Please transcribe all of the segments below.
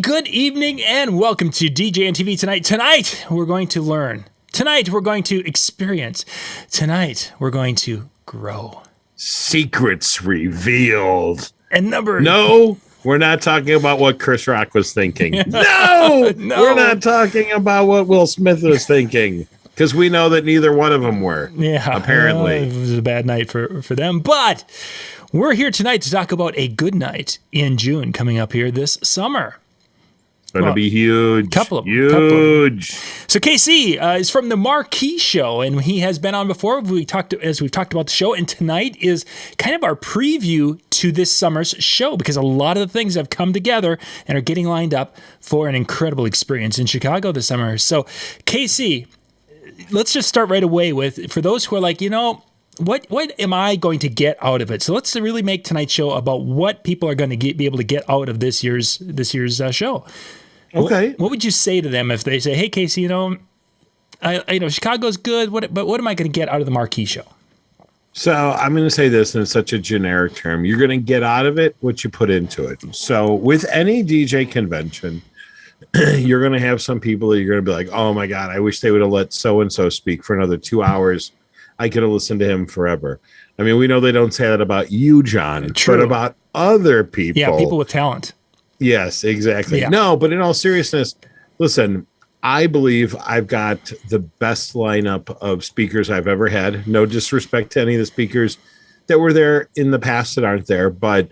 good evening and welcome to DJNTV tonight. Tonight, we're going to learn. Tonight, we're going to experience. Tonight, we're going to grow. Secrets revealed. And No, we're not talking about what Chris Rock was thinking. No, we're not talking about what Will Smith was thinking. Because we know that neither one of them were. Yeah, apparently. It was a bad night for them. But we're here tonight to talk about a good night in June coming up here this summer. Going to be huge. Huge. So KC is from the Marquee show, and he has been on before. We've talked about the show, and tonight is kind of our preview to this summer's show because a lot of the things have come together and are getting lined up for an incredible experience in Chicago this summer. So KC, let's just start right away with, for those who are like, what am I going to get out of it? So let's really make tonight's show about what people are going to be able to get out of this year's show. Okay. What would you say to them if they say, "Hey, Casey, Chicago's good, but what am I going to get out of the Marquee show?" So I'm going to say this in such a generic term: you're going to get out of it what you put into it. So with any DJ convention, you're going to have some people that you're going to be like, "Oh my God, I wish they would have let so and so speak for another 2 hours. I could have listened to him forever." I mean, we know they don't say that about you, John, True. but about other people. Yeah, people with talent. Yes, exactly. Yeah. No, but in all seriousness, listen, I believe I've got the best lineup of speakers I've ever had. No disrespect to any of the speakers that were there in the past that aren't there, but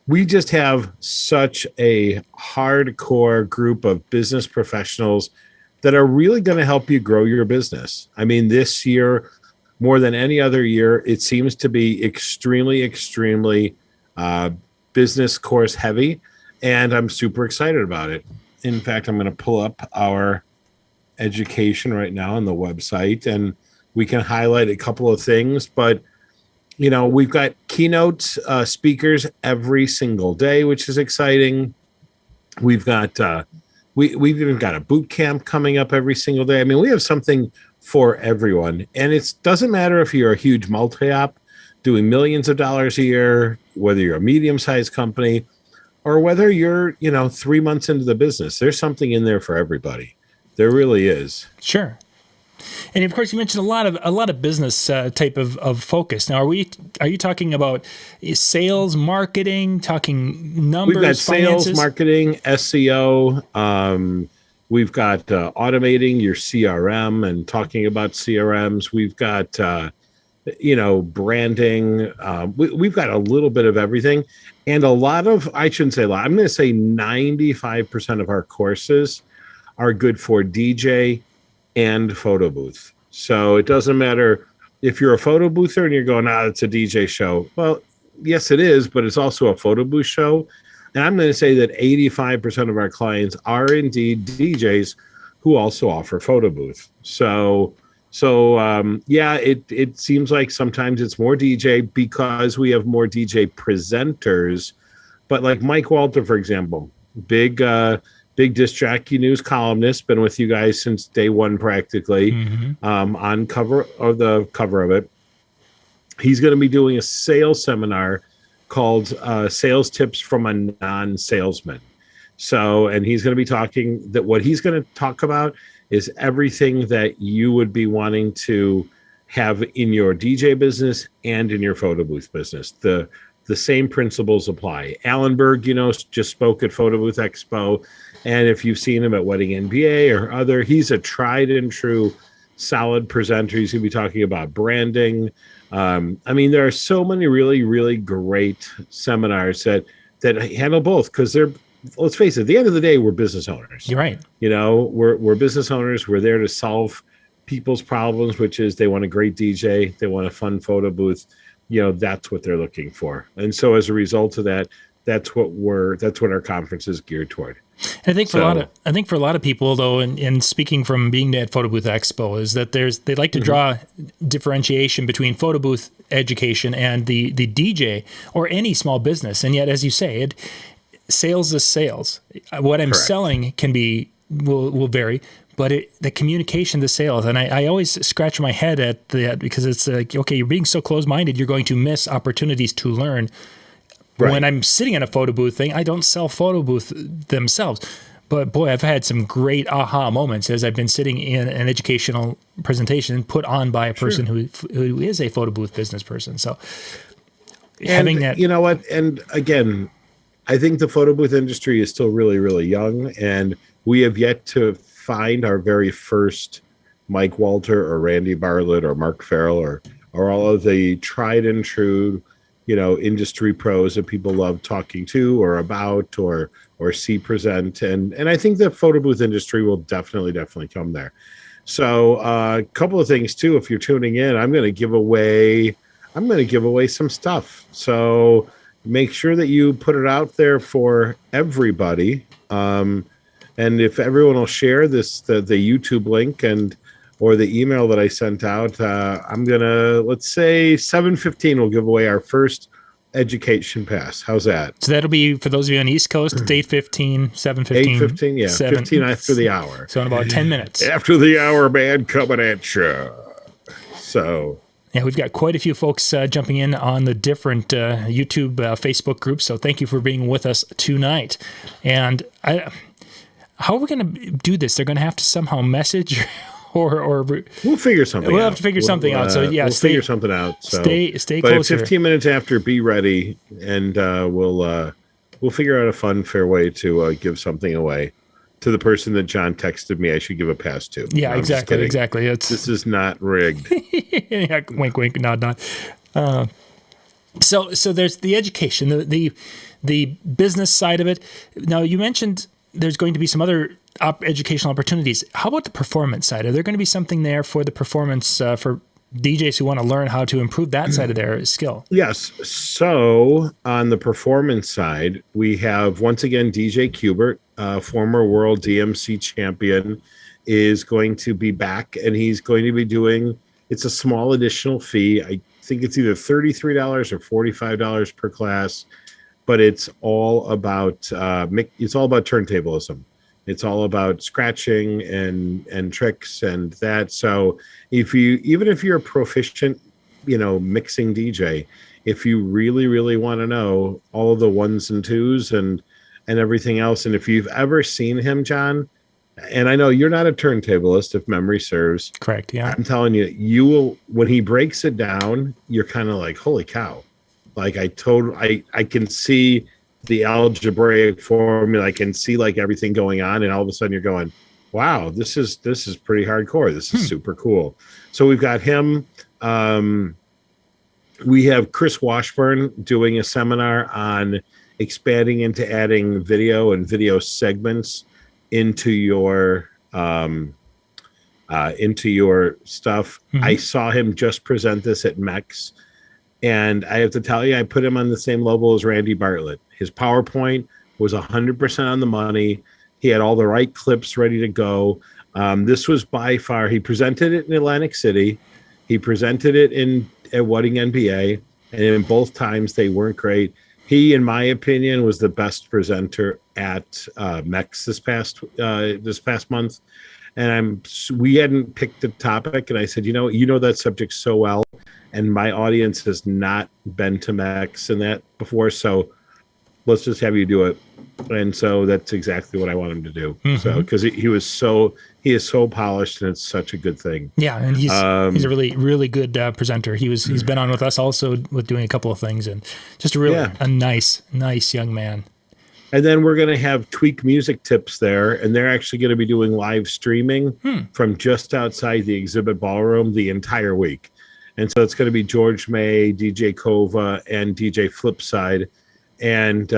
we just have such a hardcore group of business professionals that are really going to help you grow your business. I mean, this year, more than any other year, it seems to be extremely business course heavy. And I'm super excited about it. In fact, I'm going to pull up our education right now on the website, and we can highlight a couple of things. But, we've got keynote speakers every single day, which is exciting. We've got we've even got a boot camp coming up every single day. I mean, we have something for everyone. And it doesn't matter if you're a huge multi-op doing millions of dollars a year, whether you're a medium-sized company, or whether you're, 3 months into the business. There's something in there for everybody. There really is. Sure. And of course, you mentioned a lot of business type of focus. Now, are you talking about sales, marketing, talking numbers? We've got finances? sales, marketing, SEO. We've got automating your CRM and talking about CRMs. We've got branding. We've got a little bit of everything. And I shouldn't say a lot, I'm going to say 95% of our courses are good for DJ and photo booth. So it doesn't matter if you're a photo boother and you're going, it's a DJ show. Well, yes, it is, but it's also a photo booth show. And I'm going to say that 85% of our clients are indeed DJs who also offer photo booth. So it seems like sometimes it's more DJ because we have more DJ presenters. But like Mike Walter, for example, big Disc Jockey News columnist, been with you guys since day one practically. On the cover of it. He's going to be doing a sales seminar called Sales Tips from a Non-Salesman. So, and he's going to be talking what he's going to talk about is everything that you would be wanting to have in your DJ business and in your photo booth business. The same principles apply. Alan Berg, just spoke at Photo Booth Expo. And if you've seen him at Wedding NBA or other, he's a tried and true solid presenter. He's going to be talking about branding. There are so many really, really great seminars that handle both because let's face it, at the end of the day, we're business owners. You're right. We're business owners. We're there to solve people's problems, which is they want a great DJ. They want a fun photo booth. That's what they're looking for. And so as a result of that, that's what our conference is geared toward. I think for a lot of people though, and speaking from being at Photo Booth Expo, is that they like to draw differentiation between photo booth education and the DJ or any small business. And yet, as you say, sales is sales. What I'm Correct. selling will vary, but the communication to sales. And I always scratch my head at that because it's like, okay, you're being so close-minded, you're going to miss opportunities to learn. Right. When I'm sitting in a photo booth thing, I don't sell photo booth themselves. But boy, I've had some great aha moments as I've been sitting in an educational presentation put on by a person who is a photo booth business person. So having that, you know what? And again, I think the photo booth industry is still really, really young, and we have yet to find our very first Mike Walter or Randy Bartlett or Mark Farrell or all of the tried and true, industry pros that people love talking to or about or see present. And I think the photo booth industry will definitely come there. So a couple of things too, if you're tuning in, I'm going to give away some stuff. So make sure that you put it out there for everybody. And if everyone will share this, the YouTube link or the email that I sent out, I'm going to, let's say 7:15, we'll give away our first education pass. How's that? So that'll be, for those of you on the East Coast, it's 8:15, 7:15. 8:15, yeah. 15 after the hour. So in about 10 minutes. After the hour, man, coming at you. So... yeah, we've got quite a few folks jumping in on the different YouTube, Facebook groups. So thank you for being with us tonight. And how are we going to do this? They're going to have to somehow message or we'll figure something out. We'll have to figure something out. So yeah, we'll figure something out. So stay but closer. 15 minutes after, be ready, and we'll figure out a fun, fair way to give something away to the person that John texted me I should give a pass to. Yeah, no, exactly. This is not rigged. Yeah, wink, wink, nod, nod. So there's the education, the business side of it. Now, you mentioned there's going to be some other educational opportunities. How about the performance side? Are there going to be something there for the performance for DJs who want to learn how to improve that side of their skill? Yes. So on the performance side, we have, once again, DJ Kubert, former world DMC champion, is going to be back, and he's going to be doing, it's a small additional fee. I think it's either $33 or $45 per class, but it's all about turntablism. It's all about scratching and tricks and that. So even if you're a proficient, mixing DJ, if you really, really want to know all of the ones and twos and everything else, and if you've ever seen him, John, and I know you're not a turntablist, if memory serves. Correct. Yeah. I'm telling you, you will, when he breaks it down, you're kind of like, holy cow. Like I can see the algebraic formula. I can see like everything going on, and all of a sudden you're going, wow, this is pretty hardcore. This is super cool. So we've got him. We have Chris Washburn doing a seminar on expanding into adding video and video segments into your stuff. I saw him just present this at MEX, and I have to tell you, I put him on the same level as Randy Bartlett. His PowerPoint was 100% on the money. He had all the right clips ready to go. This was by far, he presented it in Atlantic City. He presented it at Wedding NBA, and in both times they weren't great. He, in my opinion, was the best presenter at MEX this past month. And we hadn't picked the topic, and I said, you know that subject so well, and my audience has not been to MEX and that before, so let's just have you do it. And so that's exactly what I want him to do. So because he is so polished, and it's such a good thing. Yeah, and he's a really, really good presenter. He's been on with us also with doing a couple of things, and just a nice young man. And then we're going to have Tweak Music Tips there, and they're actually going to be doing live streaming from just outside the exhibit ballroom the entire week. And so it's going to be George May, DJ Kova, and DJ Flipside. And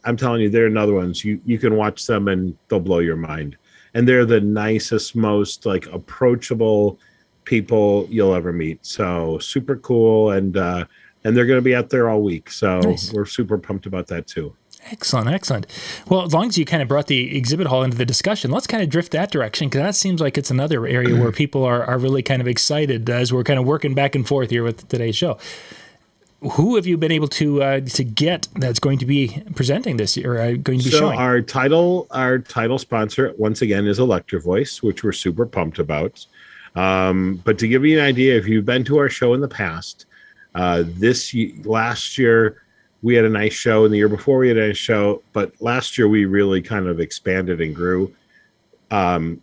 I'm telling you, they're another ones. You can watch them, and they'll blow your mind. And they're the nicest, most like approachable people you'll ever meet. So super cool. And they're going to be out there all week. So nice. We're super pumped about that too. Excellent. Well, as long as you kind of brought the exhibit hall into the discussion, let's kind of drift that direction, because that seems like it's another area where people are really kind of excited as we're kind of working back and forth here with today's show. Who have you been able to get that's going to be presenting this year, or going to be showing? Our title sponsor, once again, is Electro Voice, which we're super pumped about. But to give you an idea, if you've been to our show in the past, last year, we had a nice show, and the year before we had a nice show, but last year we really kind of expanded and grew.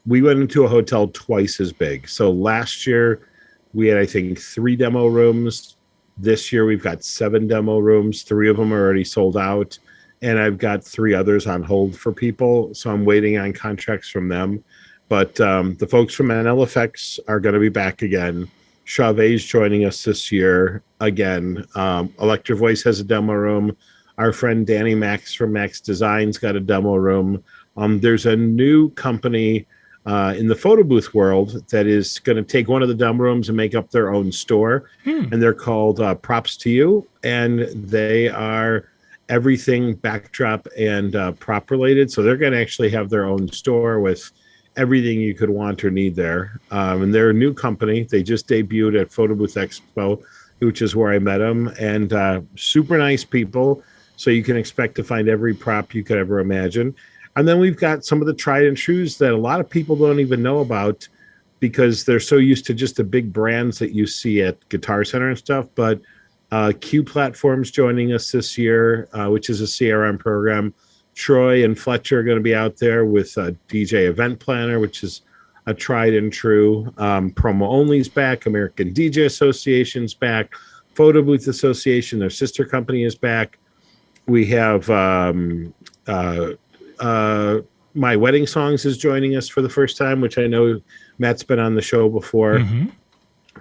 We went into a hotel twice as big. So last year we had, I think, 3 demo rooms. This year we've got 7 demo rooms. 3 of them are already sold out, and I've got 3 others on hold for people. So I'm waiting on contracts from them. But the folks from NL Effects are going to be back again. Chauvet's joining us this year again. Electro Voice has a demo room. Our friend Danny Max from Max Designs got a demo room. There's a new company in the photo booth world that is going to take one of the demo rooms and make up their own store. And they're called Props to You. And they are everything backdrop and prop related. So they're going to actually have their own store with everything you could want or need there. And they're a new company. They just debuted at Photo Booth Expo, which is where I met them. And super nice people. So you can expect to find every prop you could ever imagine. And then we've got some of the tried and trues that a lot of people don't even know about because they're so used to just the big brands that you see at Guitar Center and stuff. But Q Platform's joining us this year, which is a CRM program. Troy and Fletcher are going to be out there with DJ Event Planner, which is a tried and true. Promo Only's back. American DJ Association's back. Photo Booth Association, their sister company, is back. We have My Wedding Songs is joining us for the first time, which I know Matt's been on the show before.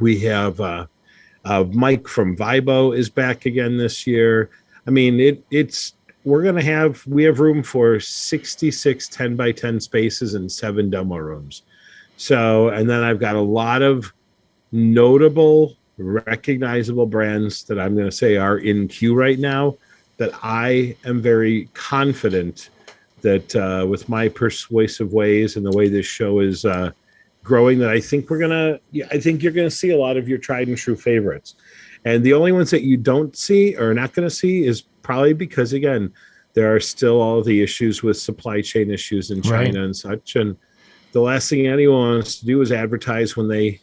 We have Mike from Vibo is back again this year. I mean, we have room for 66 10 by 10 spaces and 7 demo rooms. So, and then I've got a lot of notable, recognizable brands that I'm going to say are in queue right now that I am very confident that with my persuasive ways and the way this show is growing, that I think you're going to see a lot of your tried and true favorites. And the only ones that you don't see or not going to see is probably because, again, there are still all the issues with supply chain issues in China and such. And the last thing anyone wants to do is advertise when they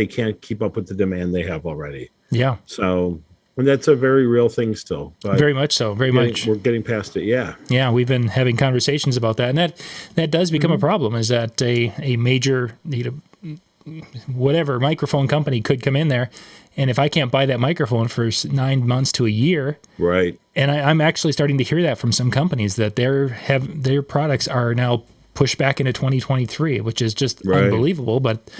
can't keep up with the demand they have already. Yeah. So, and that's a very real thing still. But very much so. Very much. We're getting past it. Yeah. Yeah. We've been having conversations about that. And that does become a problem, is that a major, whatever microphone company could come in there. And if I can't buy that microphone for 9 months to a year. Right. And I'm actually starting to hear that from some companies that their products are now pushed back into 2023, which is just unbelievable. But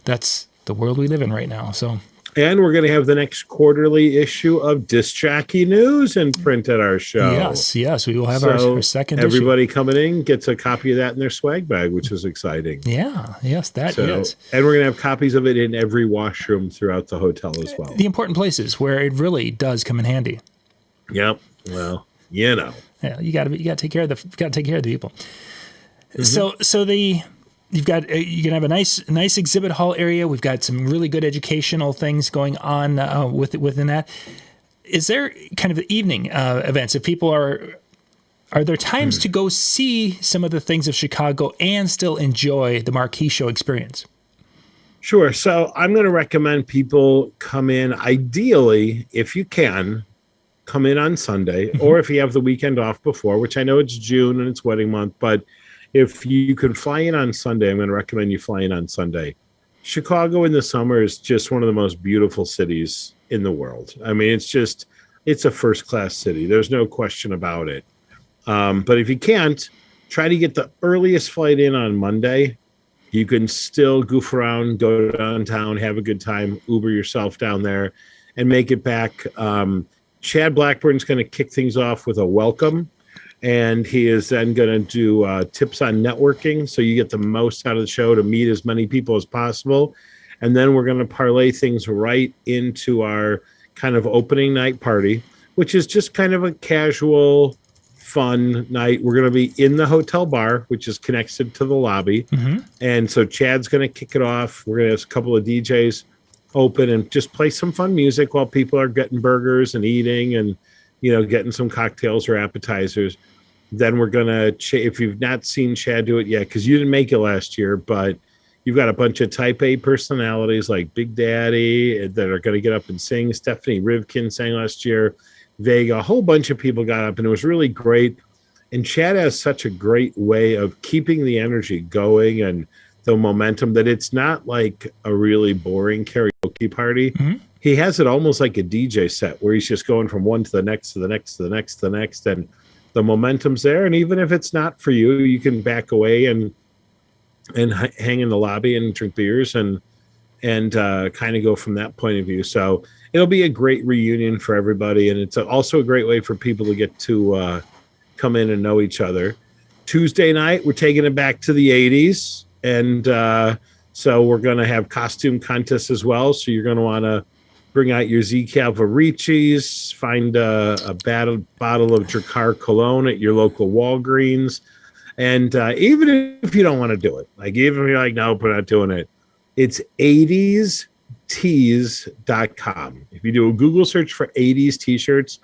that's the world we live in right now. So. And we're going to have the next quarterly issue of Disc Jockey News in print at our show. Yes, we will have our second everybody issue. Coming in gets a copy of that in their swag bag, which is exciting. Yeah, yes, that is. And we're going to have copies of it in every washroom throughout the hotel as well. The important places where it really does come in handy. Yep. Well, Yeah, you got to take care of the people. So you're gonna have a nice exhibit hall area. We've got some really good educational things going on within that. Is there kind of evening events? If people are there times to go see some of the things of Chicago and still enjoy the Marquee Show experience? Sure. So I'm going to recommend people come in. Ideally, if you can, come in on Sunday, or if you have the weekend off before, which I know it's June and it's wedding month, but if you can fly in on Sunday, I'm going to recommend you fly in on Sunday. Chicago in the summer is just one of the most beautiful cities in the world. I mean, it's a first-class city. There's no question about it. But if you can't, try to get the earliest flight in on Monday. You can still goof around, go downtown, have a good time, Uber yourself down there, and make it back. Chad Blackburn's going to kick things off with a welcome. And he is then going to do tips on networking, so you get the most out of the show to meet as many people as possible. And then we're going to parlay things right into our kind of opening night party, which is just kind of a casual, fun night. We're going to be in the hotel bar, which is connected to the lobby. And so Chad's going to kick it off. We're going to have a couple of DJs open and just play some fun music while people are getting burgers and eating and, getting some cocktails or appetizers. Then we're going to, if you've not seen Chad do it yet, because you didn't make it last year, but you've got a bunch of type A personalities like Big Daddy that are going to get up and sing. Stephanie Rivkin sang last year. Vega, a whole bunch of people got up, and it was really great. And Chad has such a great way of keeping the energy going and the momentum that it's not like a really boring karaoke party. Mm-hmm. He has it almost like a DJ set where he's just going from one to the next, to the next, to the next, to the next. And the momentum's there. And even if it's not for you, you can back away and hang in the lobby and drink beers and kind of go from that point of view. So it'll be a great reunion for everybody. And it's also a great way for people to get to come in and know each other. Tuesday night, we're taking it back to the 80s. And so we're going to have costume contests as well. So you're going to want to bring out your Z Calvaricis, find a bottle of Drakkar cologne at your local Walgreens. And even if you don't want to do it, like even if you're like, no, we're not doing it, it's 80stees.com. If you do a Google search for 80s t-shirts,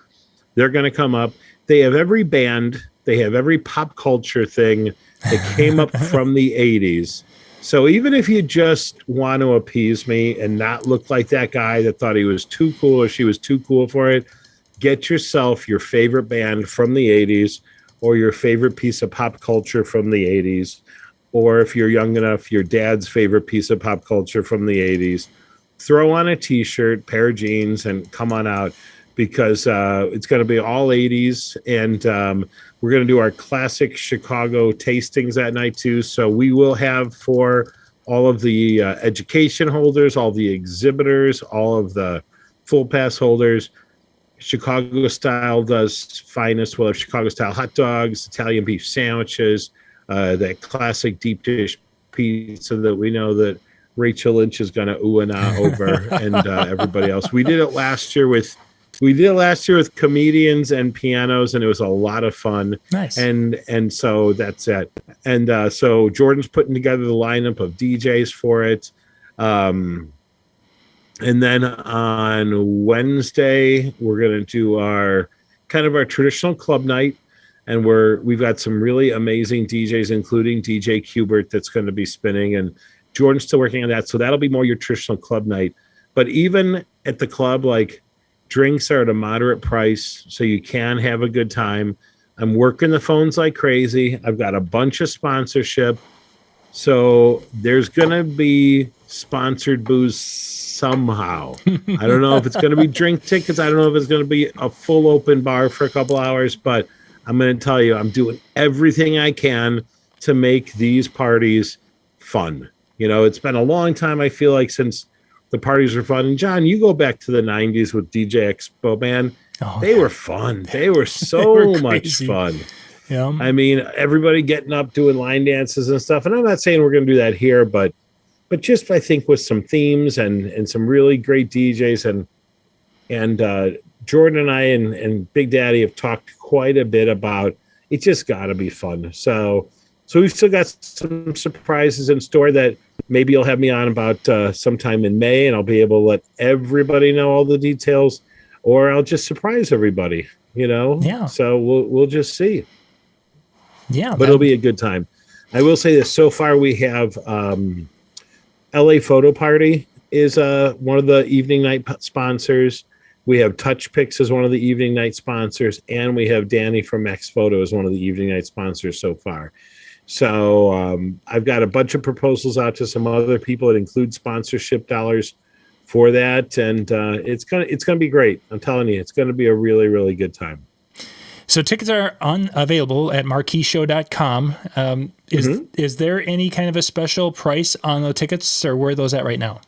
they're going to come up. They have every band. They have every pop culture thing that came up from the 80s. So even if you just want to appease me and not look like that guy that thought he was too cool or she was too cool for it, get yourself your favorite band from the 80s or your favorite piece of pop culture from the 80s. Or if you're young enough, your dad's favorite piece of pop culture from the 80s. Throw on a t-shirt, pair of jeans, and come on out because it's going to be all 80s. And we're going to do our classic Chicago tastings that night too. So we will have for all of the education holders, all the exhibitors, all of the full pass holders, Chicago style does finest. We'll have Chicago style hot dogs, Italian beef sandwiches, that classic deep dish pizza that we know that Rachel Lynch is going to ooh and ah over, and everybody else. We did it last year with comedians and pianos, and it was a lot of fun. Nice. And so that's it. And so Jordan's putting together the lineup of DJs for it. And then on Wednesday, we're going to do our traditional club night. And we've got some really amazing DJs, including DJ Qbert, that's going to be spinning. And Jordan's still working on that. So that'll be more your traditional club night. But even at the club, like, drinks are at a moderate price, so you can have a good time. I'm working the phones like crazy. I've got a bunch of sponsorship. So there's going to be sponsored booze somehow. I don't know if it's going to be drink tickets. I don't know if it's going to be a full open bar for a couple hours, but I'm going to tell you, I'm doing everything I can to make these parties fun. You know, it's been a long time, I feel like, since the parties were fun. And John, you go back to the 90s with DJ Expo, man. Oh, they were fun. They were so much fun. Yeah. I mean, everybody getting up, doing line dances and stuff. And I'm not saying we're going to do that here, but just, I think, with some themes and some really great DJs. And Jordan and I and Big Daddy have talked quite a bit about it. Just got to be fun. So we've still got some surprises in store that maybe you'll have me on about sometime in May, and I'll be able to let everybody know all the details, or I'll just surprise everybody, you know? Yeah. So we'll just see. Yeah. But it'll be a good time. I will say this. So far we have LA Photo Party is one of the evening night sponsors. We have Touch Picks as one of the evening night sponsors, and we have Danny from Max Photo as one of the evening night sponsors so far. So I've got a bunch of proposals out to some other people that include sponsorship dollars for that, and it's gonna be great. I'm telling you, it's gonna be a really, really good time. So tickets are unavailable at marqueeshow.com. Is there any kind of a special price on the tickets, or where are those at right now?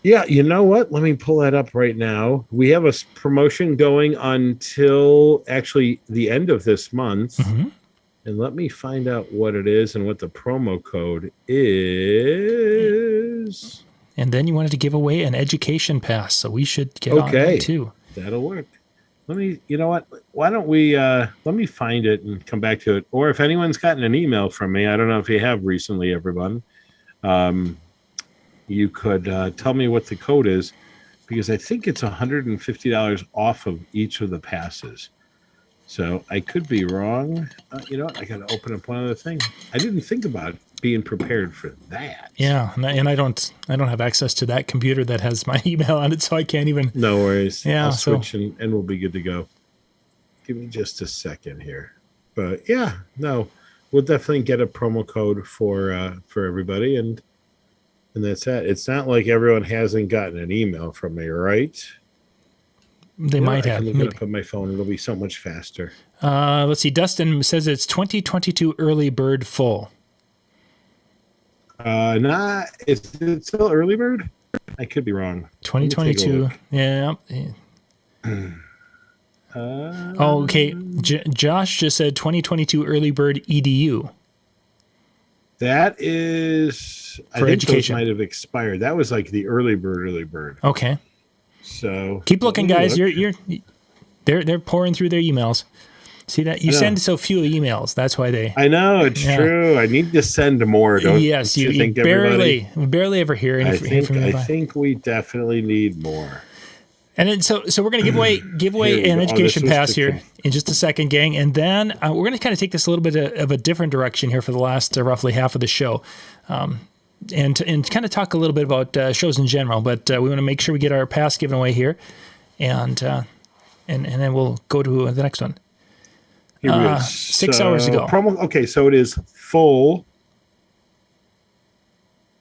Yeah, you know what? Let me pull that up right now. We have a promotion going until actually the end of this month. Mm-hmm. And let me find out what it is and what the promo code is. And then you wanted to give away an education pass, so we should get on that too. That'll work. You know what? Why don't we, let me find it and come back to it. Or if anyone's gotten an email from me, I don't know if you have recently, everyone, you could tell me what the code is, because I think it's $150 off of each of the passes. So I could be wrong. You know what? I got to open up one other thing. I didn't think about being prepared for that. Yeah, and I don't have access to that computer that has my email on it, so I can't even. No worries. Yeah, I'll switch and we'll be good to go. Give me just a second here. But yeah, no, we'll definitely get a promo code for everybody, and that's it. It's not like everyone hasn't gotten an email from me, right? They might have. I can look it up on my phone. It'll be so much faster. Let's see. Dustin says it's 2022 early bird full. Is it still early bird? I could be wrong. 2022. Yeah. Okay. Josh just said 2022 early bird EDU. That is, I think education. Those might have expired. That was like the early bird. Okay. So keep looking, guys. They're pouring through their emails. See that you send so few emails. That's why they. I know it's true. I need to send more. Yes, you barely ever hear anything from me. I think we definitely need more. And then so we're going to give away an education pass here in just a second, gang. And then we're going to kind of take this a little bit of a different direction here for the last roughly half of the show, and kind of talk a little bit about shows in general. But we want to make sure we get our pass given away here, and then we'll go to the next one. 6 hours ago. Okay, so it is full.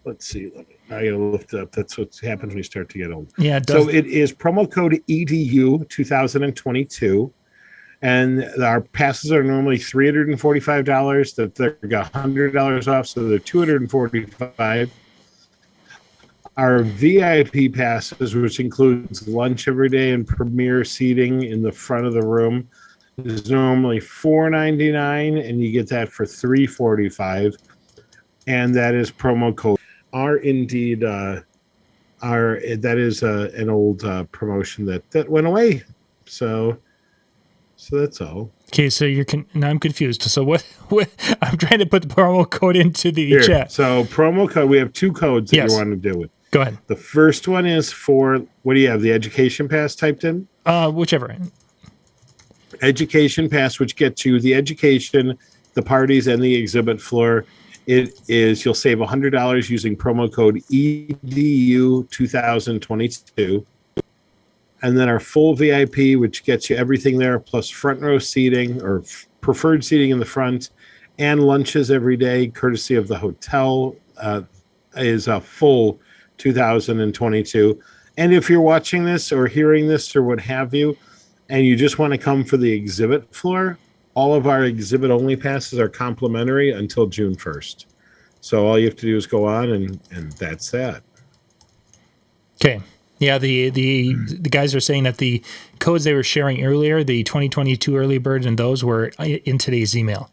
Let's see. I gotta lift it up. That's what happens when you start to get old. Yeah. So it is promo code EDU 2022, and our passes are normally $345. That they're got $100 off, so they're $245. Our VIP passes, which includes lunch every day and premier seating in the front of the room, is normally $4.99, and you get that for $345, and that is promo code. That is an old promotion that went away. So that's all. Okay, so now I'm confused. So what I'm trying to put the promo code into the chat. So promo code, we have two codes that you want to do it. Go ahead. The first one is for, what do you have? The education pass typed in? Whichever. Education pass, which gets you the education, the parties, and the exhibit floor. It is, you'll save $100 using promo code EDU 2022. And then our full VIP, which gets you everything there, plus front row seating or preferred seating in the front, and lunches every day, courtesy of the hotel, is a full 2022. And if you're watching this or hearing this or what have you, and you just want to come for the exhibit floor, all of our exhibit only passes are complimentary until June 1st. So all you have to do is go on, and that's that. Okay. Yeah, the guys are saying that the codes they were sharing earlier, the 2022 early bird, and those were in today's email.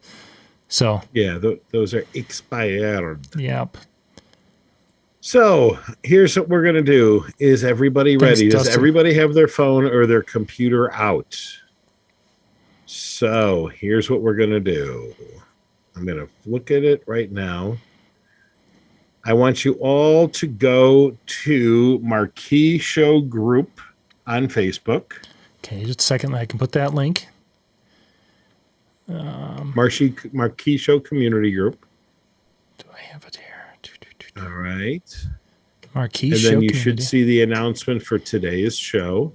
So yeah, those are expired. Yep. So here's what we're gonna do. Is everybody ready? Does everybody have their phone or their computer out? So here's what we're gonna do. I'm gonna look at it right now. I want you all to go to Marquee Show Group on Facebook. Okay, just a second. I can put that link. Marquee Show Community Group. Do I have it here? All right. Marquee Show Community. And then you Community. should see the announcement for today's show.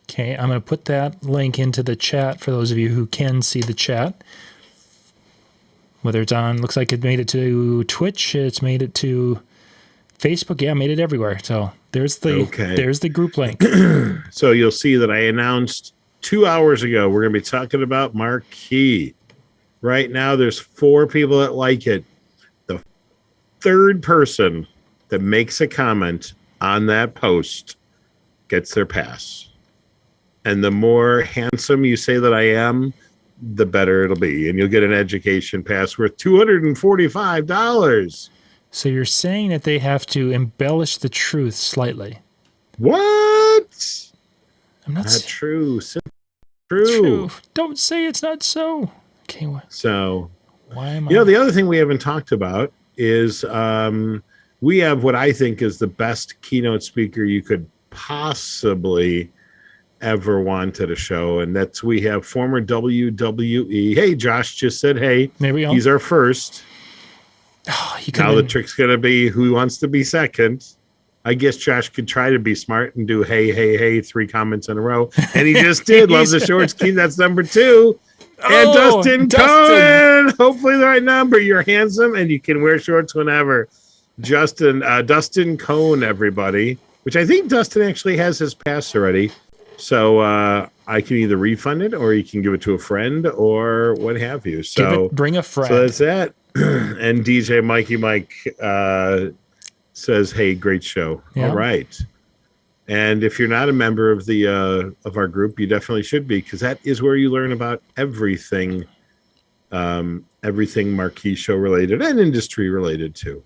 Okay, I'm going to put that link into the chat for those of you who can see the chat. Whether it's on, looks like it made it to Twitch, it's made it to Facebook, yeah, made it everywhere. So there's the group link. So you'll see that I announced 2 hours ago we're going to be talking about Marquee. Right now there's 4 people that like it. The third person that makes a comment on that post gets their pass. And the more handsome you say that I am, the better it'll be. And you'll get an education pass worth $245. So you're saying that they have to embellish the truth slightly. What? I'm not true. True. Don't say it's not so. Okay. So, why am the other thing we haven't talked about is we have what I think is the best keynote speaker you could possibly ever want at a show, and that's we have former WWE. Hey, Josh just said, hey, there we go. He's our first. Oh, now the trick's going to be who wants to be second. I guess Josh could try to be smart and do hey 3 comments in a row, and he just did. Love the shorts, Keith. That's number 2. And Dustin Cohen, hopefully the right number. You're handsome and you can wear shorts whenever. Dustin Cohen, everybody. Which I think Dustin actually has his pass already. So I can either refund it or you can give it to a friend or what have you. So bring a friend. So that's that. And DJ Mikey Mike says, "Hey, great show." Yeah. All right. And if you're not a member of the of our group, you definitely should be, because that is where you learn about everything, everything Marquee show related and industry related too.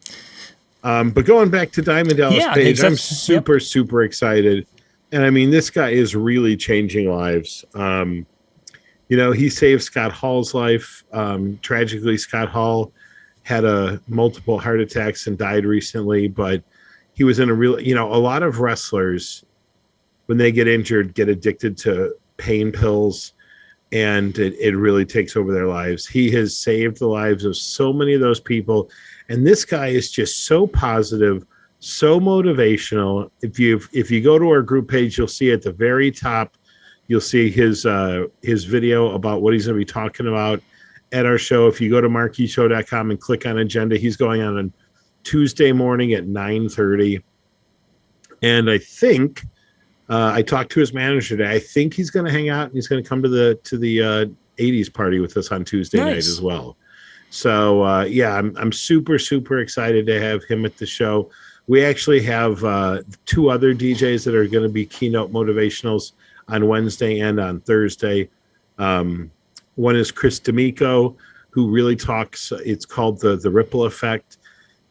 But going back to Diamond Dallas Page, I'm super excited. And I mean, this guy is really changing lives. He saved Scott Hall's life. Tragically, Scott Hall had multiple heart attacks and died recently, but he was in a lot of wrestlers, when they get injured, get addicted to pain pills, and it really takes over their lives. He has saved the lives of so many of those people. And this guy is just so positive, so motivational. If you go to our group page, you'll see at the very top, you'll see his video about what he's going to be talking about at our show. If you go to marqueeshow.com and click on agenda, he's going on Tuesday morning at 9:30. And I think I talked to his manager today. I think he's going to hang out and he's going to come to the 80s party with us on Tuesday night as well. So I'm super excited to have him at the show. We actually have 2 other DJs that are going to be keynote motivationals on Wednesday and on Thursday. One is Chris D'Amico, who really talks. It's called the Ripple Effect.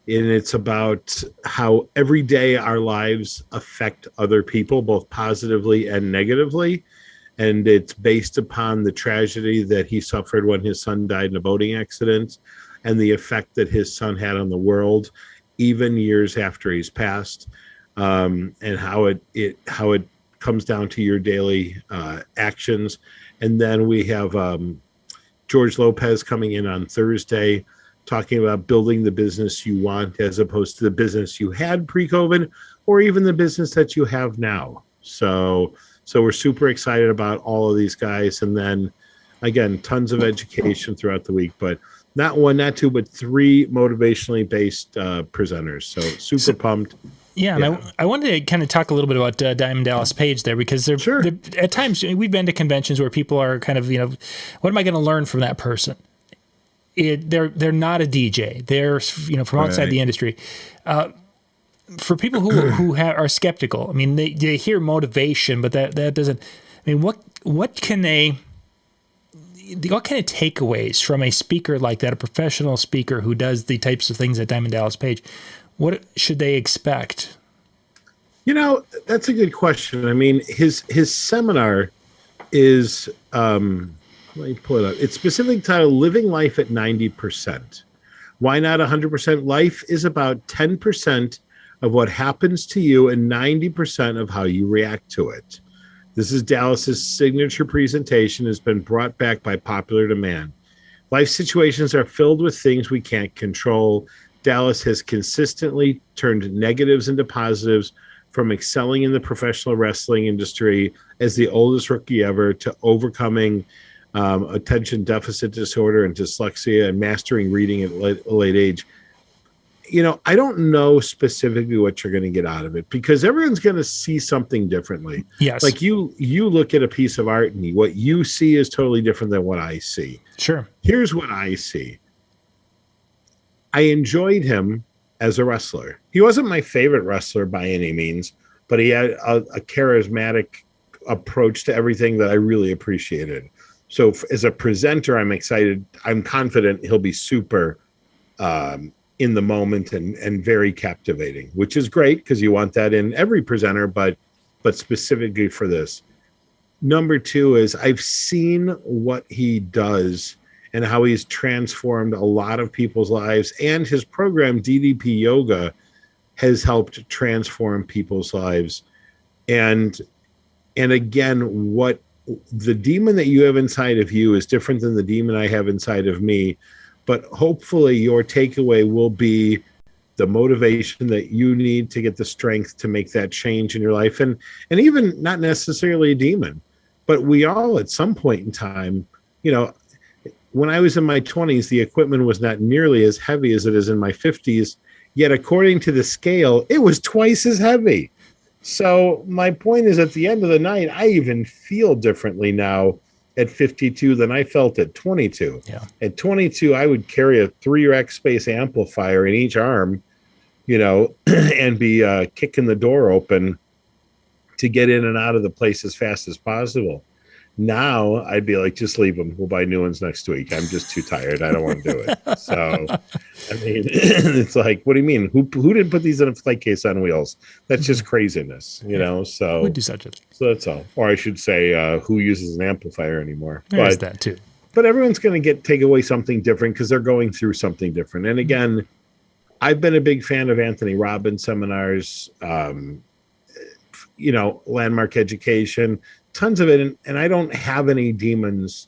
And it's about how every day our lives affect other people, both positively and negatively. And it's based upon the tragedy that he suffered when his son died in a boating accident, and the effect that his son had on the world, even years after he's passed, and how it comes down to your daily actions. And then we have George Lopez coming in on Thursday, talking about building the business you want as opposed to the business you had pre-COVID, or even the business that you have now. So we're super excited about all of these guys. And then again, tons of education throughout the week, but not 1, not 2, but 3 motivationally based presenters. So pumped. Yeah, and I wanted to kind of talk a little bit about Diamond Dallas Page there, because they're at times we've been to conventions where people are kind of, what am I going to learn from that person? They're not a DJ. They're from outside the industry. For people who are skeptical, I mean, they hear motivation, but that doesn't. I mean, what kind of takeaways from a speaker like that, a professional speaker who does the types of things at Diamond Dallas Page? What should they expect? That's a good question. I mean, his seminar is. Let me pull it up. It's specifically titled "Living Life at 90%." Why not 100%? Life is about 10% of what happens to you and 90% of how you react to it. This is Dallas's signature presentation, has been brought back by popular demand. Life situations are filled with things we can't control. Dallas has consistently turned negatives into positives, from excelling in the professional wrestling industry as the oldest rookie ever to overcoming attention deficit disorder and dyslexia and mastering reading at a late age. I don't know specifically what you're going to get out of it, because everyone's going to see something differently. Yes. Like you look at a piece of art and what you see is totally different than what I see. Sure. Here's what I see. I enjoyed him as a wrestler. He wasn't my favorite wrestler by any means, but he had a charismatic approach to everything that I really appreciated. So as a presenter, I'm excited. I'm confident he'll be super in the moment and very captivating, which is great, because you want that in every presenter, but specifically for this. Number 2 is I've seen what he does and how he's transformed a lot of people's lives, and his program DDP Yoga has helped transform people's lives. And again, what the demon that you have inside of you is different than the demon I have inside of me, but hopefully your takeaway will be the motivation that you need to get the strength to make that change in your life. And even not necessarily a demon, but we all at some point in time, you know, when I was in my 20s, the equipment was not nearly as heavy as it is in my 50s. Yet, according to the scale, it was twice as heavy. So my point is, at the end of the night, I even feel differently now at 52 than I felt at 22. Yeah. At 22, I would carry a 3-rack space amplifier in each arm, you know, and be kicking the door open to get in and out of the place as fast as possible. Now I'd be like, just leave them. We'll buy new ones next week. I'm just too tired. I don't want to do it. So, I mean, it's like, what do you mean? Who didn't put these in a flight case on wheels? That's just craziness, you know? So, we do such a thing. So that's all. Or I should say, who uses an amplifier anymore? There's that too. But everyone's going to take away something different because they're going through something different. And again, I've been a big fan of Anthony Robbins seminars, you know, Landmark Education, tons of it. And I don't have any demons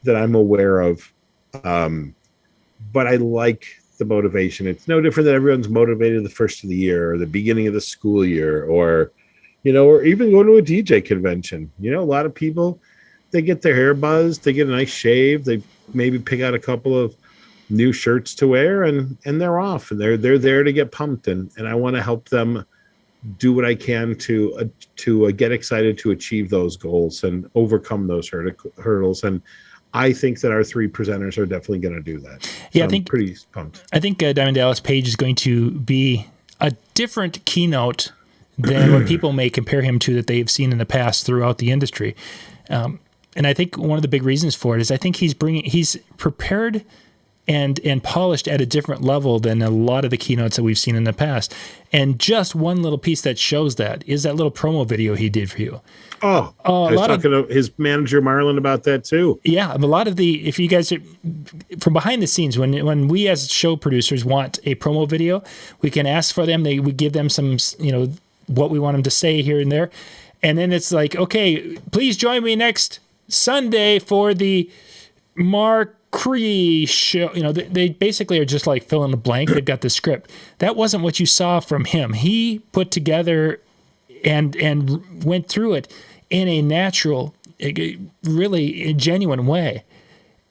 that I'm aware of. But I like the motivation. It's no different than everyone's motivated the first of the year or the beginning of the school year, or, you know, or even going to a DJ convention. You know, a lot of people, they get their hair buzzed, they get a nice shave, they maybe pick out a couple of new shirts to wear, and they're off, and they're there to get pumped. And I want to help them do what I can to get excited to achieve those goals and overcome those hurdles. And I think that our 3 presenters are definitely going to do that. Yeah, so I think I'm pretty pumped. I think Diamond Dallas Page is going to be a different keynote than what people may compare him to that they've seen in the past throughout the industry. And I think one of the big reasons for it is I think he's prepared and polished at a different level than a lot of the keynotes that we've seen in the past. And just one little piece that shows that is that little promo video he did for you. I was talking to his manager, Marlon, about that too. Yeah, a lot of if you guys are from behind the scenes, when we as show producers want a promo video, we can ask for them. We give them some, you know, what we want them to say here and there. And then it's like, okay, please join me next Sunday for the Marquee show. You know, they basically are just like fill in the blank. They've got the script. That wasn't what you saw from him. He put together and went through it in a natural, really genuine way.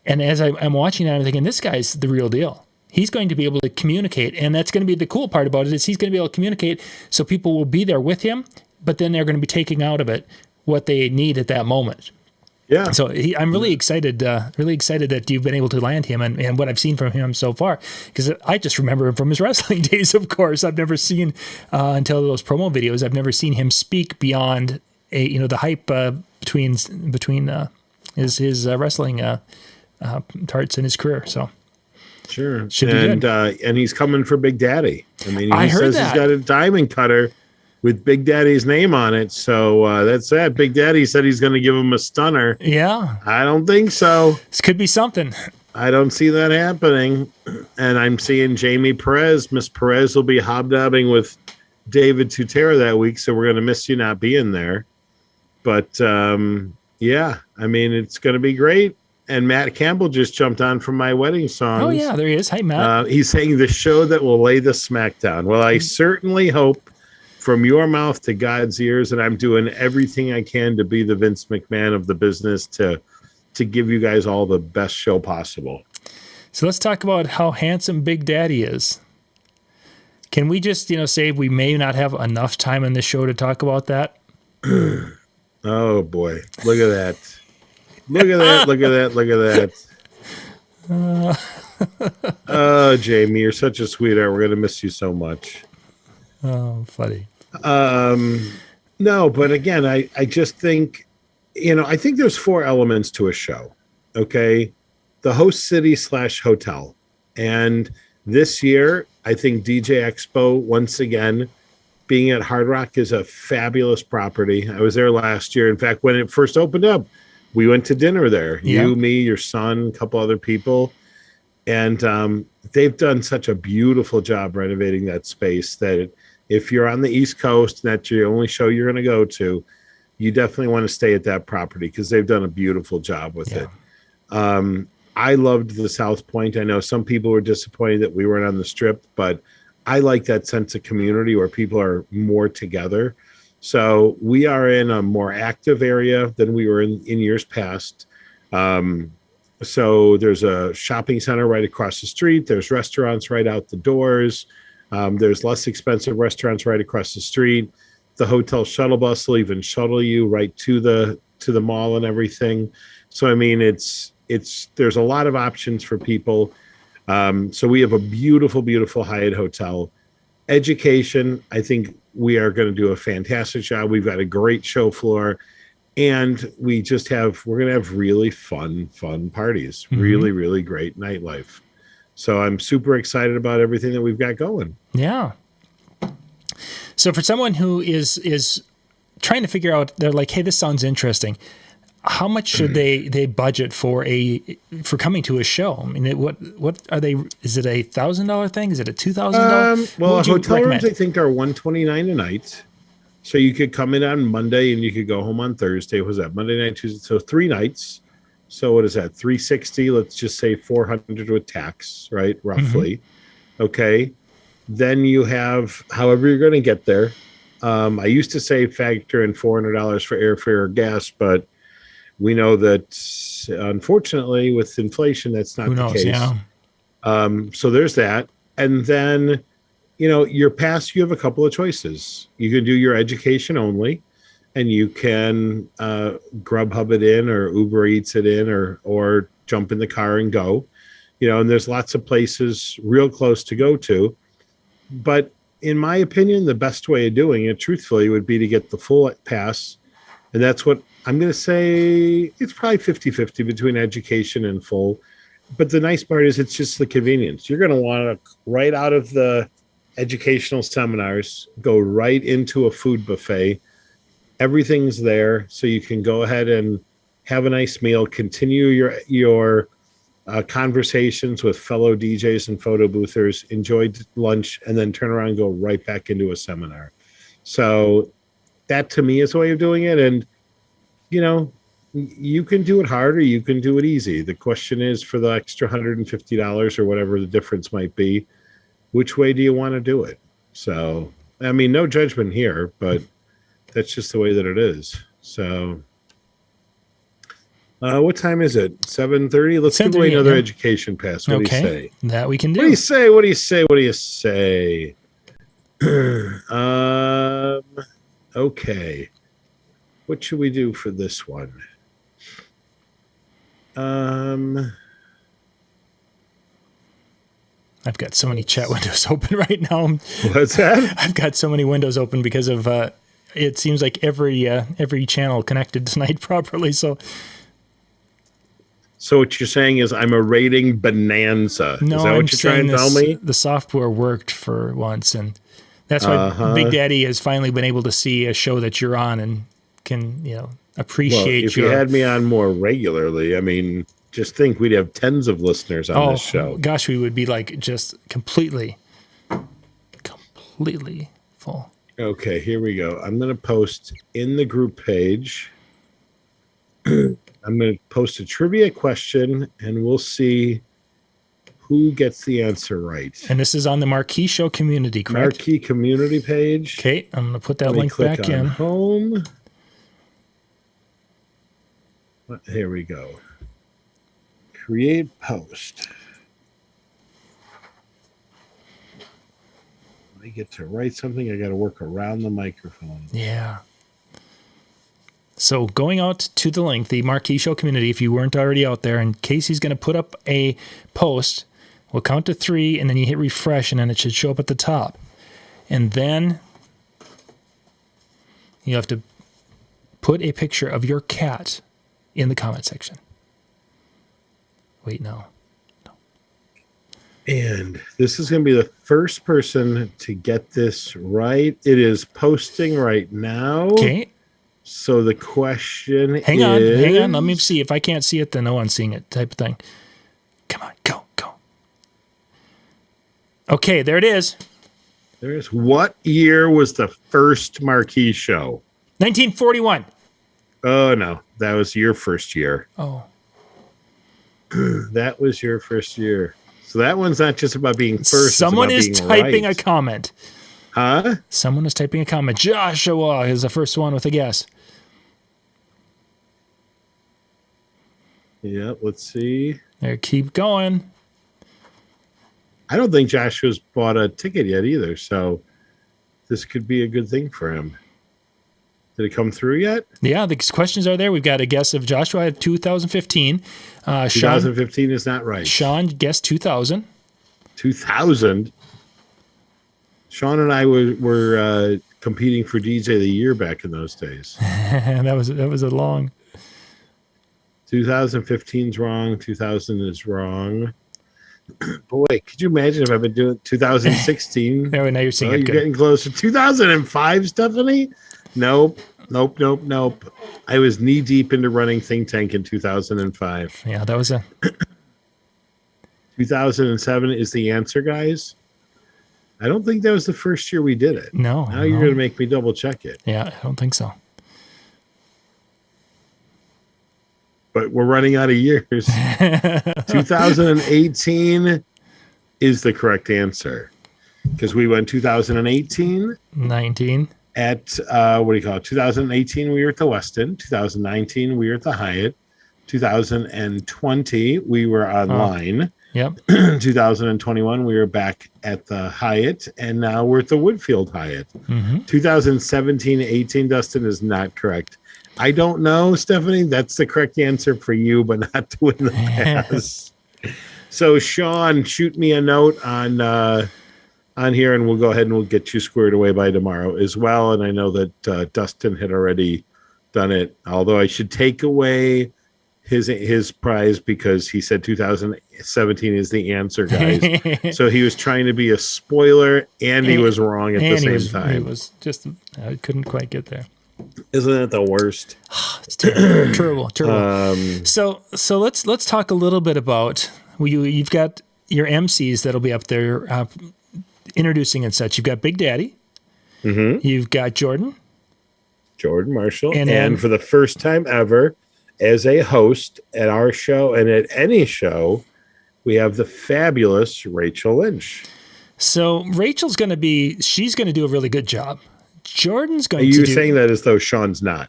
And as I'm watching that, I'm thinking, this guy's the real deal. He's going to be able to communicate, and that's going to be the cool part about it, is he's going to be able to communicate so people will be there with him, but then they're going to be taking out of it what they need at that moment. Yeah. So I'm really excited that you've been able to land him and what I've seen from him so far, because I just remember him from his wrestling days, of course. I've never seen, until those promo videos, I've never seen him speak beyond the hype between his wrestling parts in his career. So sure. Should be good. And he's coming for Big Daddy. I mean, he heard says that. He's got a diamond cutter with Big Daddy's name on it. So that's that. Big Daddy said he's going to give him a stunner. Yeah. I don't think so. This could be something. I don't see that happening. And I'm seeing Jamie Perez. Miss Perez will be hobnobbing with David Tutera that week, so we're going to miss you not being there. But, yeah, I mean, it's going to be great. And Matt Campbell just jumped on from my wedding songs. Oh, yeah, there he is. Hi, Matt. He's saying the show that will lay the smackdown. Well, I certainly hope from your mouth to God's ears, and I'm doing everything I can to be the Vince McMahon of the business to give you guys all the best show possible. So let's talk about how handsome Big Daddy is. Can we just, say we may not have enough time in this show to talk about that? Oh, boy. Look at that. Look at that. Look at that. Look at that. Oh, Jamie, you're such a sweetheart. We're going to miss you so much. Oh, funny. No, but again, I just think, I think there's 4 elements to a show. Okay. The host city / hotel. And this year, I think DJ Expo, once again, being at Hard Rock is a fabulous property. I was there last year. In fact, when it first opened up, we went to dinner there. Yeah. You, me, your son, a couple other people. And they've done such a beautiful job renovating that space that if you're on the East Coast and that's your only show you're going to go to, you definitely want to stay at that property because they've done a beautiful job with it. I loved the South Point. I know some people were disappointed that we weren't on the Strip, but I like that sense of community where people are more together. So we are in a more active area than we were in years past. So there's a shopping center right across the street. There's restaurants right out the doors. There's less expensive restaurants right across the street. The hotel shuttle bus will even shuttle you right to the mall and everything. So I mean, there's a lot of options for people. So we have a beautiful, beautiful Hyatt hotel. Education, I think we are going to do a fantastic job. We've got a great show floor, and we're going to have really fun parties, really, really great nightlife. So I'm super excited about everything that we've got going. Yeah. So for someone who is trying to figure out, they're like, hey, this sounds interesting. How much should they budget for coming to a show? I mean, what are they? Is it $1,000 thing? Is it a $2,000? Well, hotel rooms I think are $129 a night. So you could come in on Monday and you could go home on Thursday. Was that Monday night, Tuesday? So 3 nights. So what is that? $360. Let's just say $400 with tax, right? Roughly. Okay. Then you have however you're going to get there. I used to say factor in $400 for airfare or gas, but we know that, unfortunately, with inflation, that's not the case. Yeah. So there's that. And then, your pass, you have a couple of choices. You can do your education only, and you can Grubhub it in or Uber Eats it in or jump in the car and go. And there's lots of places real close to go to. But in my opinion, the best way of doing it, truthfully, would be to get the full pass. And that's what I'm going to say. It's probably 50-50 between education and full. But the nice part is it's just the convenience. You're going to want to, right out of the educational seminars, go right into a food buffet. Everything's there. So you can go ahead and have a nice meal, continue your conversations with fellow DJs and photo boothers, enjoy lunch, and then turn around and go right back into a seminar. So that to me is a way of doing it. And, you can do it hard or you can do it easy. The question is, for the extra $150 or whatever the difference might be, which way do you want to do it? So, I mean, no judgment here, but that's just the way that it is. So, what time is it? 7:30? Let's give away another education pass. What do you say? That we can do. What do you say? What do you say? What do you say? Okay. What should we do for this one? I've got so many chat windows open right now. What's that? I've got so many windows open because of it seems like every channel connected tonight properly. So what you're saying is I'm a rating bonanza. No, is that what you're trying to tell me? The software worked for once, and that's why Big Daddy has finally been able to see a show that you're on and can, appreciate. Well, if you had me on more regularly, I mean, just think we'd have tens of listeners on this show. Gosh, we would be like just completely full. Okay, here we go. I'm going to post in the group page. I'm going to post a trivia question, and we'll see who gets the answer right. And this is on the Marquee Show community, correct? Marquee community page. Okay, I'm going to put that link back in. Home. Here we go. Create post. I get to write something. I got to work around the microphone. Yeah. So going out to the link, the Marquee Show community, if you weren't already out there, and Casey's going to put up a post. We'll count to 3, and then you hit refresh, and then it should show up at the top. And then you have to put a picture of your cat in the comment section. Wait, no. And this is going to be the first person to get this right. It is posting right now. Okay. So the question Hang on. Let me see. If I can't see it, then no one's seeing it type of thing. Come on, go. Okay, there it is. There's what year was the first Marquee show? 1941. Oh, no. That was your first year. Oh. That was your first year. So that one's not just about being first. Someone is typing right. a comment. Huh? Someone is typing a comment. Joshua is the first one with a guess. Yeah, let's see. There, keep going. I don't think Joshua's bought a ticket yet either, so this could be a good thing for him. Did it come through yet? Yeah, the questions are there. We've got a guess of Joshua at 2015. 2015 is not right. Sean guessed 2000. 2000? Sean and I were competing for DJ of the Year back in those days. that was a long. 2015's wrong. 2000 is wrong. Boy, could you imagine if I've been doing 2016? Now you're seeing it. You're getting closer. 2005, Stephanie? Nope. I was knee deep into running Think Tank in 2005. Yeah, that was a. 2007 is the answer, guys. I don't think that was the first year we did it. No. Now you're going to make me double check it. Yeah, I don't think so. But we're running out of years. 2018 is the correct answer because we went 2018, 19 at what do you call it? 2018 we were at the Westin. 2019 we were at the Hyatt. 2020 we were online. Yep. 2021 we were back at the Hyatt, and now we're at the Woodfield Hyatt. 2017-18, Dustin, is not correct. I don't know, Stephanie. That's the correct answer for you, but not to win the pass. So, Sean, shoot me a note on here, and we'll go ahead and we'll get you squared away by tomorrow as well. And I know that Dustin had already done it, although I should take away his prize because he said 2017 is the answer, guys. So he was trying to be a spoiler, and he was wrong at the same time. It was just I couldn't quite get there. Isn't that the worst? It's terrible. So let's talk a little bit about you've got your MCs that'll be up there introducing and such. You've got Big Daddy. You've got Jordan Marshall, and for the first time ever, as a host at our show and at any show, we have the fabulous Rachel Lynch. So Rachel's going to do a really good job. Jordan's going to do... Are you saying that as though Sean's not?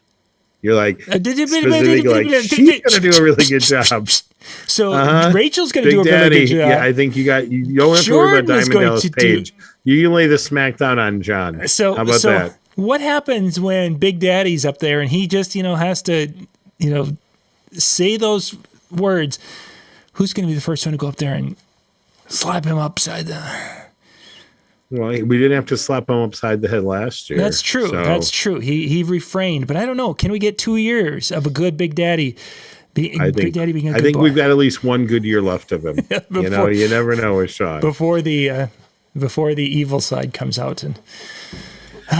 You're like, specifically like, she's going to do a really good job. So Rachel's going to do a really good job. Yeah, I think you don't have to worry about Diamond Dallas Page. You can lay the smack down on John. How about that? What happens when Big Daddy's up there and he just, has to, say those words? Who's going to be the first one to go up there and slap him upside the... Well, we didn't have to slap him upside the head last year. That's true. So. That's true. He refrained, but I don't know. Can we get 2 years of a good Big Daddy? Big Daddy being a good boy? We've got at least one good year left of him. You never know with Sean. Before the evil side comes out.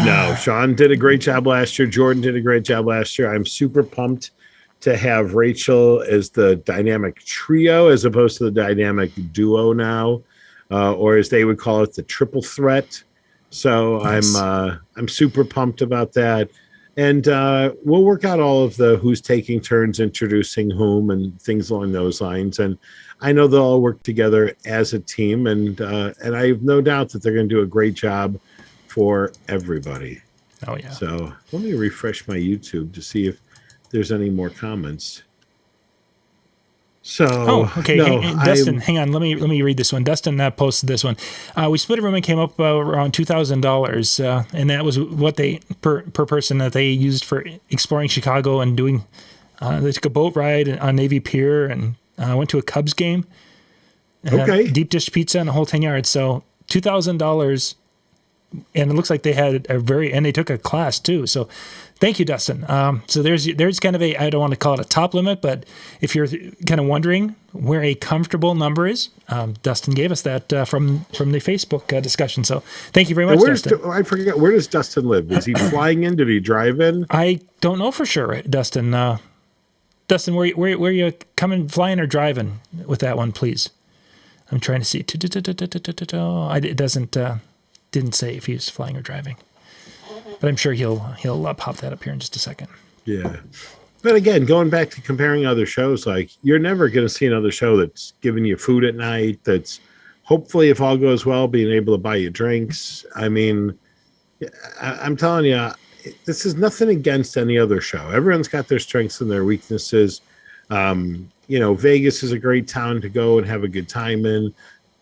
No, Sean did a great job last year. Jordan did a great job last year. I'm super pumped to have Rachel as the dynamic trio as opposed to the dynamic duo now. Or as they would call it, the triple threat. So nice. I'm super pumped about that. And we'll work out all of the who's taking turns introducing whom and things along those lines. And I know they'll all work together as a team. And I have no doubt that they're going to do a great job for everybody. Oh, yeah. So let me refresh my YouTube to see if there's any more comments. So, okay. Dustin, hang on. Let me read this one. Dustin posted this one. We split a room and came up around $2,000, and that was what they per person that they used for exploring Chicago and doing. They took a boat ride on Navy Pier and went to a Cubs game. Okay. Deep dish pizza and a whole 10 yards. So $2,000, and it looks like they had and they took a class too. So. Thank you, Dustin. So there's kind of I don't want to call it a top limit, but if you're kind of wondering where a comfortable number is, Dustin gave us that from the Facebook discussion. So thank you very much, Dustin. I forget, where does Dustin live? Is he flying in? Did he drive in? I don't know for sure, Dustin. Dustin, where you coming, flying or driving with that one, please? I'm trying to see. It didn't say if he was flying or driving. But I'm sure he'll pop that up here in just a second. Yeah. But again, going back to comparing other shows, like you're never going to see another show that's giving you food at night. That's hopefully, if all goes well, being able to buy you drinks. I mean, I'm telling you, this is nothing against any other show. Everyone's got their strengths and their weaknesses. Vegas is a great town to go and have a good time in.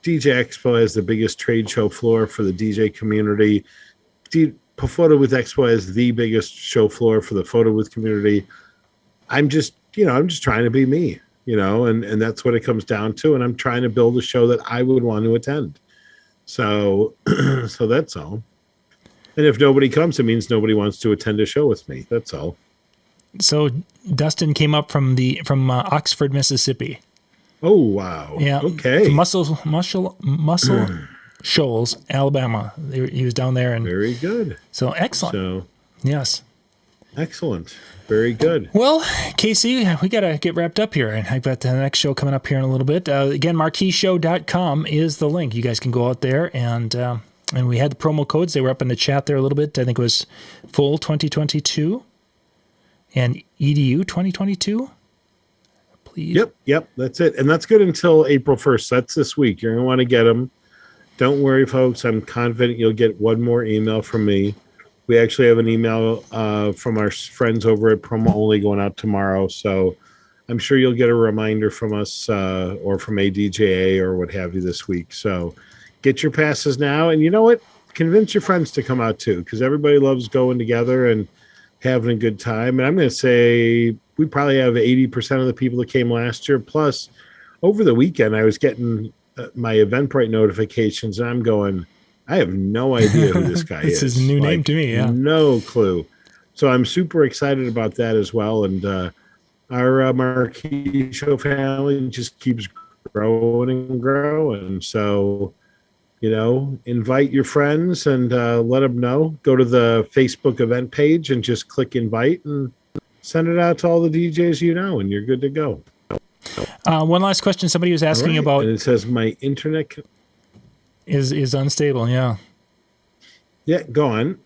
DJ Expo has the biggest trade show floor for the DJ community. Photo Booth Expo has the biggest show floor for the photo booth community. I'm just trying to be me, and that's what it comes down to. And I'm trying to build a show that I would want to attend. So, so that's all. And if nobody comes, it means nobody wants to attend a show with me. That's all. So Dustin came up from Oxford, Mississippi. Oh, wow. Yeah. Okay. Muscle Shoals, Alabama. He was down there. And very good. So excellent. So yes. Excellent. Very good. Well, Casey, we got to get wrapped up here. And I've got the next show coming up here in a little bit. Again, marqueeshow.com is the link. You guys can go out there and we had the promo codes. They were up in the chat there a little bit. I think it was Full 2022 and EDU 2022. Please. Yep. That's it. And that's good until April 1st. That's this week. You're going to want to get them. Don't worry, folks. I'm confident you'll get one more email from me. We actually have an email from our friends over at Promo Only going out tomorrow. So I'm sure you'll get a reminder from us or from ADJA or what have you this week. So get your passes now. And you know what? Convince your friends to come out too, because everybody loves going together and having a good time. And I'm going to say we probably have 80% of the people that came last year. Plus, over the weekend, I was getting my Eventbrite notifications, and I'm going, I have no idea who this guy is. This is a new name to me, yeah. No clue. So I'm super excited about that as well. And our Marquee Show family just keeps growing and growing. So, invite your friends and let them know. Go to the Facebook event page and just click invite and send it out to all the DJs and you're good to go. One last question. Somebody was asking about... And it says my internet... is unstable, yeah. Yeah, go on.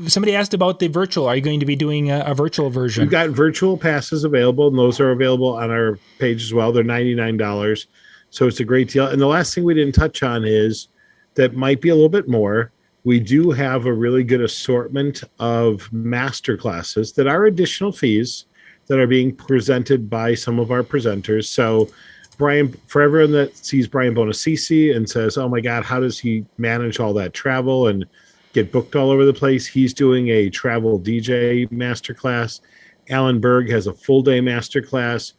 Somebody asked about the virtual. Are you going to be doing a virtual version? We've got virtual passes available, and those are available on our page as well. They're $99, so it's a great deal. And the last thing we didn't touch on is that might be a little bit more. We do have a really good assortment of master classes that are additional fees that are being presented by some of our presenters. So Brian, for everyone that sees Brian Bonacisi and says, oh my God, how does he manage all that travel and get booked all over the place? He's doing a travel DJ masterclass. Alan Berg has a full day masterclass.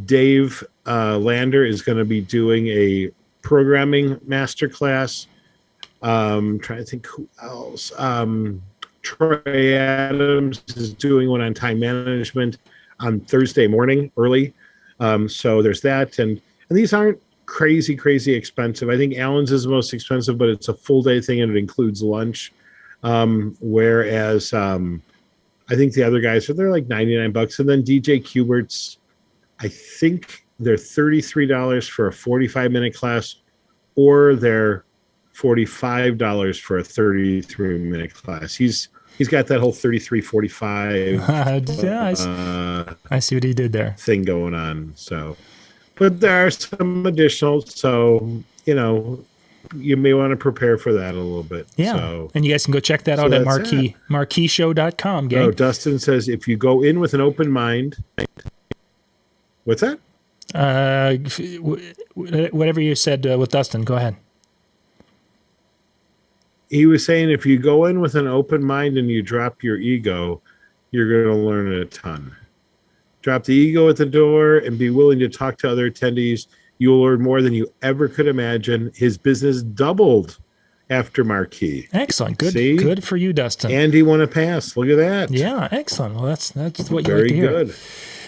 Dave Lander is going to be doing a programming masterclass. Trying to think who else. Troy Adams is doing one on time management on Thursday morning early. So there's that. And these aren't crazy expensive. I think Alan's is the most expensive, but it's a full day thing and it includes lunch. Whereas I think the other guys, they're like $99. And then DJ Cubert's, I think they're $33 for a 45-minute class, or they're $45 for a 33-minute class. He's got that whole 33-45 I see what he did there thing going on. So, but there are some additional, so you may want to prepare for that a little bit. Yeah. So, and you guys can go check that out at marqueeshow.com, gang. Oh, Dustin says if you go in with an open mind. What's that? Whatever you said with Dustin, go ahead. He was saying if you go in with an open mind and you drop your ego, you're going to learn a ton. Drop the ego at the door and be willing to talk to other attendees. You'll learn more than you ever could imagine. His business doubled after Marquee. Excellent. Good. See? Good for you, Dustin. And he won a pass. Look at that. Yeah, excellent. Well, that's what you Very like to hear. good.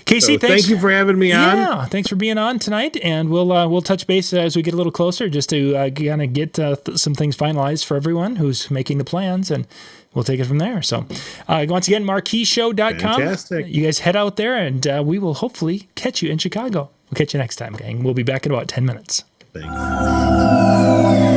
Casey, so thank you for having me on. Yeah, thanks for being on tonight, and we'll touch base as we get a little closer, just to kind of get some things finalized for everyone who's making the plans, and we'll take it from there. So, once again, marqueeshow.com. Fantastic. You guys head out there, and we will hopefully catch you in Chicago. We'll catch you next time, gang. We'll be back in about 10 minutes. Thanks.